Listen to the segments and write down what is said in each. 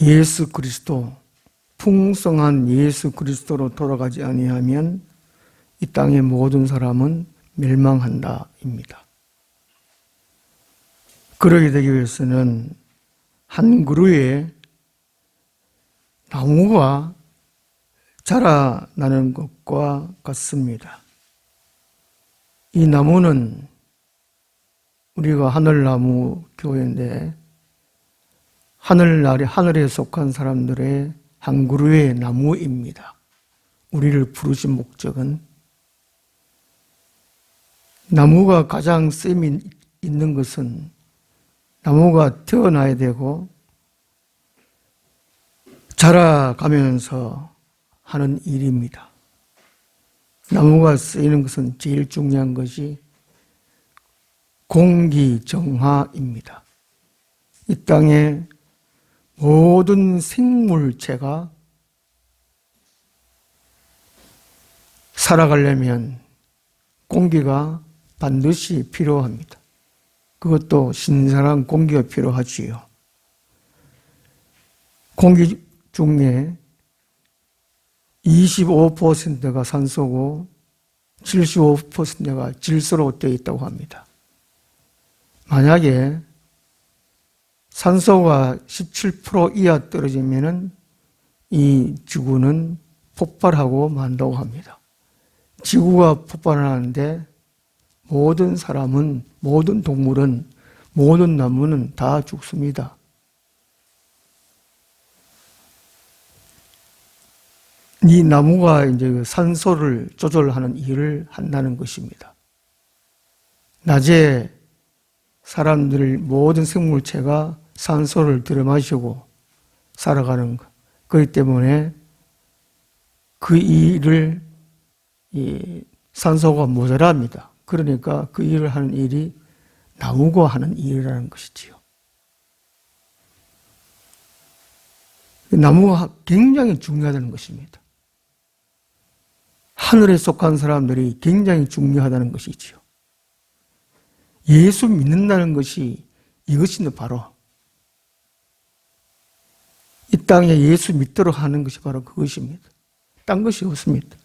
예수 그리스도, 풍성한 예수 그리스도로 돌아가지 아니하면 이 땅의 모든 사람은 멸망한다입니다. 그러게 되기 위해서는 한 그루에 나무가 자라나는 것과 같습니다. 이 나무는 우리가 하늘나무 교회인데 하늘에 속한 사람들의 한 그루의 나무입니다. 우리를 부르신 목적은 나무가 가장 쓰임이 있는 것은 나무가 태어나야 되고 자라가면서 하는 일입니다. 나무가 쓰이는 것은 제일 중요한 것이 공기정화입니다. 이 땅의 모든 생물체가 살아가려면 공기가 반드시 필요합니다. 그것도 신선한 공기가 필요하지요. 공기 중에 25%가 산소고 75%가 질소로 되어 있다고 합니다. 만약에 산소가 17% 이하 떨어지면은 이 지구는 폭발하고 만다고 합니다. 지구가 폭발하는데 모든 사람은, 모든 동물은, 모든 나무는 다 죽습니다. 이 나무가 이제 산소를 조절하는 일을 한다는 것입니다. 낮에 사람들 모든 생물체가 산소를 들여마시고 살아가는 것. 그렇기 때문에 그 일을 산소가 모자랍니다. 그러니까 그 일을 하는 일이 나무가 하는 일이라는 것이지요. 나무가 굉장히 중요하다는 것입니다. 하늘에 속한 사람들이 굉장히 중요하다는 것이지요. 예수 믿는다는 것이 이것이 바로 이 땅에 예수 믿도록 하는 것이 바로 그것입니다. 딴 것이 없습니다.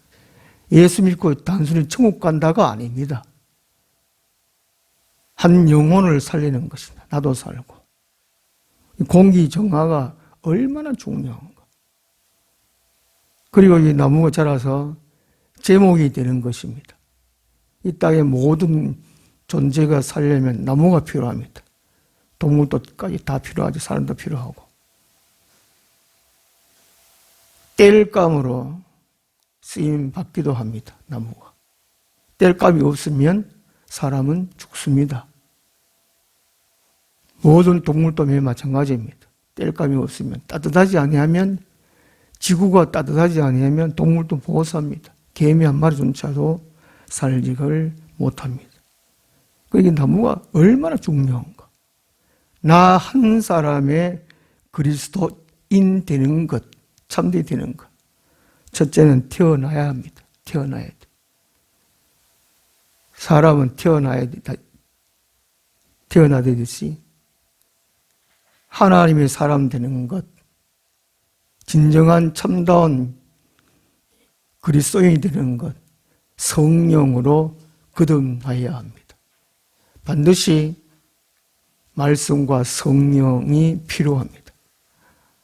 예수 믿고 단순히 천국 간다가 아닙니다. 한 영혼을 살리는 것입니다. 나도 살고. 공기 정화가 얼마나 중요한가. 그리고 이 나무가 자라서 제목이 되는 것입니다. 이 땅의 모든 존재가 살려면 나무가 필요합니다. 동물도까지 다 필요하죠. 사람도 필요하고. 땔감으로 쓰임 받기도 합니다. 나무가. 땔감이 없으면 사람은 죽습니다. 모든 동물도 매우 마찬가지입니다. 땔감이 없으면, 따뜻하지 아니하면, 지구가 따뜻하지 아니하면 동물도 못 삽니다. 개미 한 마리조차도 살지를 못합니다. 그러니까 나무가 얼마나 중요한가. 나 한 사람의 그리스도인 되는 것, 참되게 되는 것. 첫째는 태어나야 합니다. 태어나야 돼. 사람은 태어나듯이 하나님의 사람 되는 것, 진정한 참다운 그리스도인이 되는 것, 성령으로 거듭나야 합니다. 반드시 말씀과 성령이 필요합니다.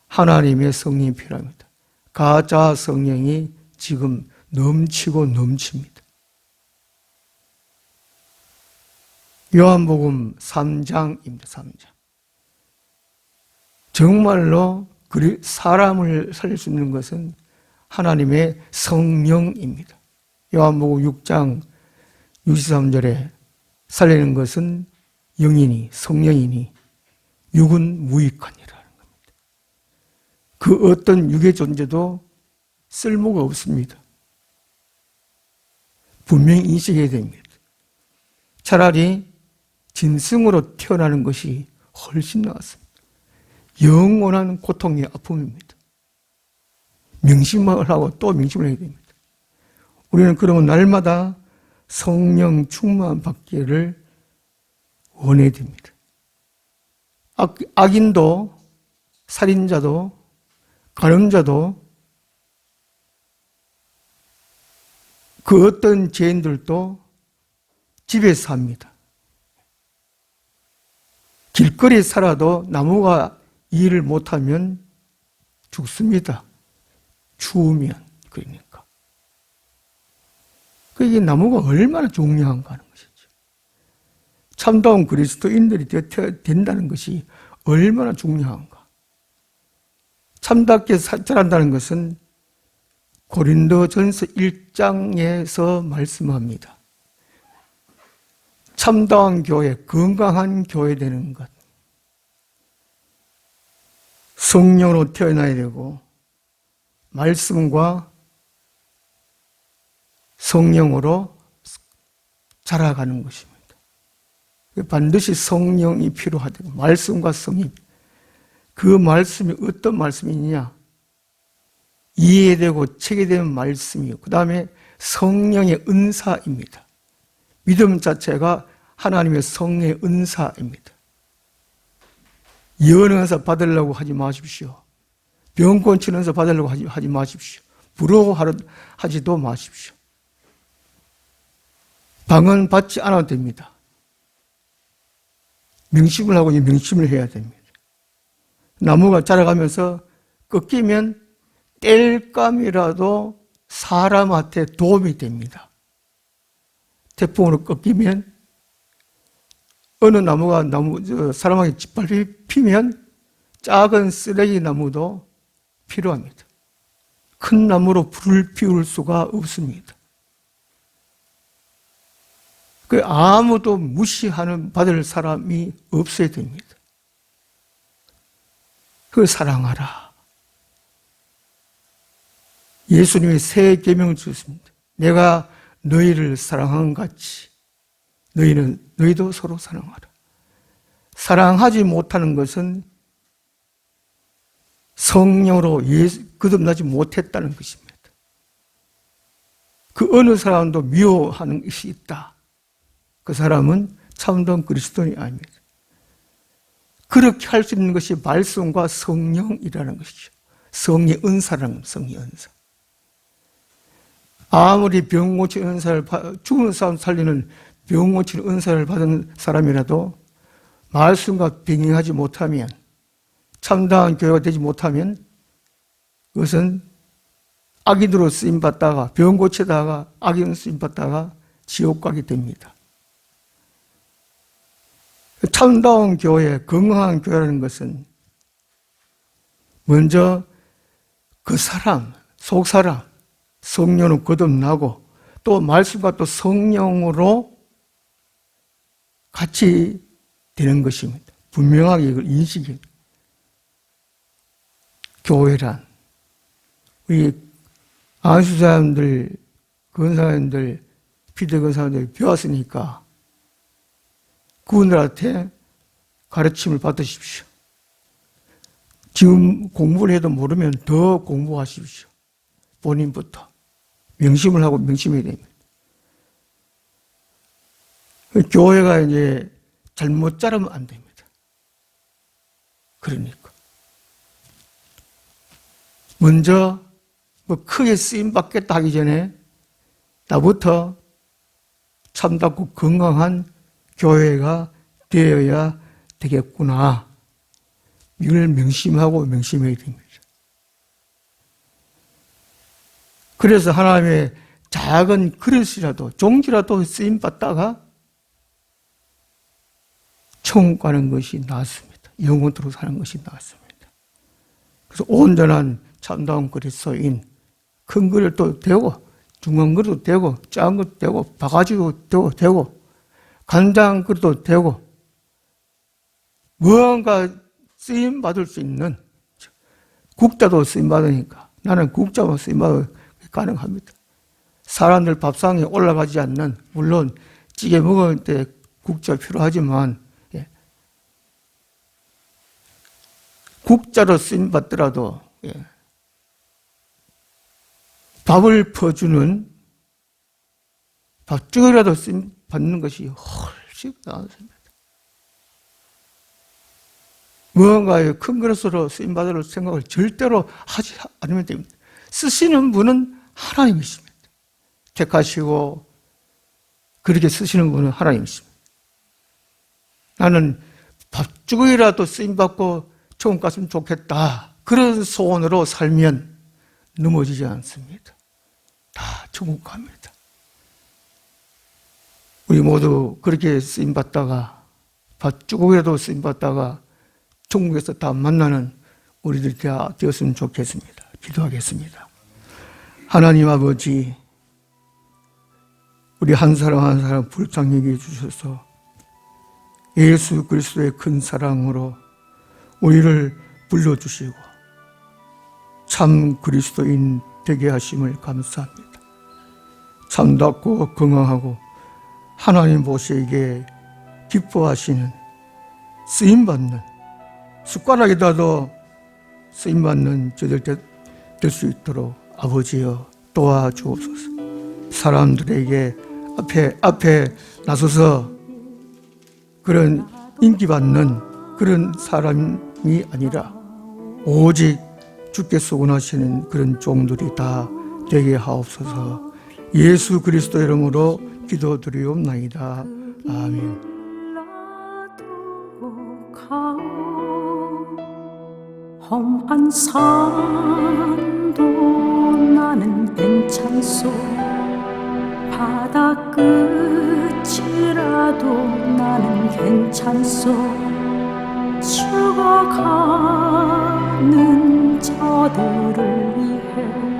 하나님의 성령이 필요합니다. 가짜 성령이 지금 넘치고 넘칩니다. 요한복음 3장입니다. 3장. 정말로 사람을 살릴 수 있는 것은 하나님의 성령입니다. 요한복음 6장 63절에 살리는 것은 영이니 성령이니 육은 무익하니라는 겁니다. 그 어떤 육의 존재도 쓸모가 없습니다. 분명히 인식해야 됩니다. 차라리 짐승으로 태어나는 것이 훨씬 나았습니다. 영원한 고통의 아픔입니다. 명심을 하고 또 명심을 해야 됩니다. 우리는 그러면 날마다 성령 충만 받기를 원해야 됩니다. 악인도 살인자도 간음자도 그 어떤 죄인들도 집에서 삽니다. 길거리에 살아도 나무가 일을 못하면 죽습니다. 추우면. 그러니까. 이게 나무가 얼마나 중요한가 하는 것이죠. 참다운 그리스도인들이 된다는 것이 얼마나 중요한가. 참답게 자란다는 것은 고린도전서 1장에서 말씀합니다. 참다운 교회, 건강한 교회 되는 것. 성령으로 태어나야 되고 말씀과 성령으로 자라가는 것입니다. 반드시 성령이 필요하다. 말씀과 성령. 그 말씀이 어떤 말씀이냐? 이해되고 체계되는 말씀이요. 그 다음에 성령의 은사입니다. 믿음 자체가 하나님의 성령의 은사입니다. 예언의 은사 받으려고 하지 마십시오. 병 고치는 은사 받으려고 하지 마십시오. 부러워하지도 마십시오. 방언 받지 않아도 됩니다. 명심을 하고 명심을 해야 됩니다. 나무가 자라가면서 꺾이면 땔감이라도 사람한테 도움이 됩니다. 태풍으로 꺾이면 어느 나무가 사람에게 짓밟히면 작은 쓰레기 나무도 필요합니다. 큰 나무로 불을 피울 수가 없습니다. 아무도 받을 사람이 없어야 됩니다. 그걸 사랑하라. 예수님이 새 계명을 주셨습니다. 내가 너희를 사랑한 같이 너희도 서로 사랑하라. 사랑하지 못하는 것은 성령으로 거듭나지 못했다는 것입니다. 그 어느 사람도 미워하는 것이 있다. 그 사람은 참된 그리스도인이 아닙니다. 그렇게 할 수 있는 것이 말씀과 성령이라는 것이죠. 성령의 은사라는 성령의 은사. 아무리 병 고치는 은사를 죽은 사람 살리는 병 고치는 은사를 받은 사람이라도 말씀과 병행하지 못하면 참다운 교회가 되지 못하면 그것은 악인으로 쓰임받다가 병 고치다가 악인으로 쓰임받다가 지옥 가게 됩니다. 참다운 교회, 건강한 교회라는 것은 먼저 그 사람, 속사람, 성령으로 거듭나고 또 말씀과 또 성령으로 같이 되는 것입니다. 분명하게 이걸 인식해. 교회란 우리 안수 사람들, 건사님들, 피대 건사님들 배웠으니까 그분들한테 가르침을 받으십시오. 지금 공부를 해도 모르면 더 공부하십시오. 본인부터. 명심을 하고 명심해야 됩니다. 교회가 이제 잘못 자르면 안 됩니다. 그러니까. 먼저 크게 쓰임 받겠다 하기 전에 나부터 참답고 건강한 교회가 되어야 되겠구나. 이걸 명심하고 명심해야 됩니다. 그래서 하나님의 작은 그릇이라도 종지라도 쓰임받다가 천국 가는 것이 낫습니다. 영원토록 사는 것이 낫습니다. 그래서 온전한 참다운 그리스도인, 큰 그릇도 되고 중간 그릇도 되고 작은 것도 되고 바가지도 되고 간장 그릇도 되고 무언가 쓰임받을 수 있는 국자도 쓰임받으니까 나는 국자만 쓰임받아도 가능합니다. 사람들 밥상에 올라가지 않는, 물론 찌개 먹을 때 국자 필요하지만 국자로 쓰임받더라도 밥을 퍼주는 밥죽이라도 쓰임받는 것이 훨씬 나았습니다. 무언가의 큰 그릇으로 쓰임받을 생각을 절대로 하지 않으면 됩니다. 쓰시는 분은 하나님이십니다. 택하시고 그렇게 쓰시는 분은 하나님이십니다. 나는 밥주걱이라도 쓰임받고 천국 갔으면 좋겠다, 그런 소원으로 살면 넘어지지 않습니다. 다 천국 갑니다. 우리 모두 그렇게 쓰임받다가 밥주걱이라도 쓰임받다가 천국에서 다 만나는 우리들이 되었으면 좋겠습니다. 기도하겠습니다. 하나님 아버지, 우리 한 사람 한 사람 불쌍히 여겨 주셔서 예수 그리스도의 큰 사랑으로 우리를 불러주시고 참 그리스도인 되게 하심을 감사합니다. 참답고 건강하고 하나님 보시기에 기뻐하시는 쓰임받는, 숟가락에다도 쓰임받는 저들 될 수 있도록 아버지여 도와주옵소서. 사람들에게 앞에 나서서 그런 인기받는 그런 사람이 아니라 오직 주께서 원하시는 그런 종들이 다 되게 하옵소서. 예수 그리스도 이름으로 기도드리옵나이다. 아멘. 험한 산도 나는 괜찮소. 바다 끝이라도 나는 괜찮소. 죽어가는 저들을 위해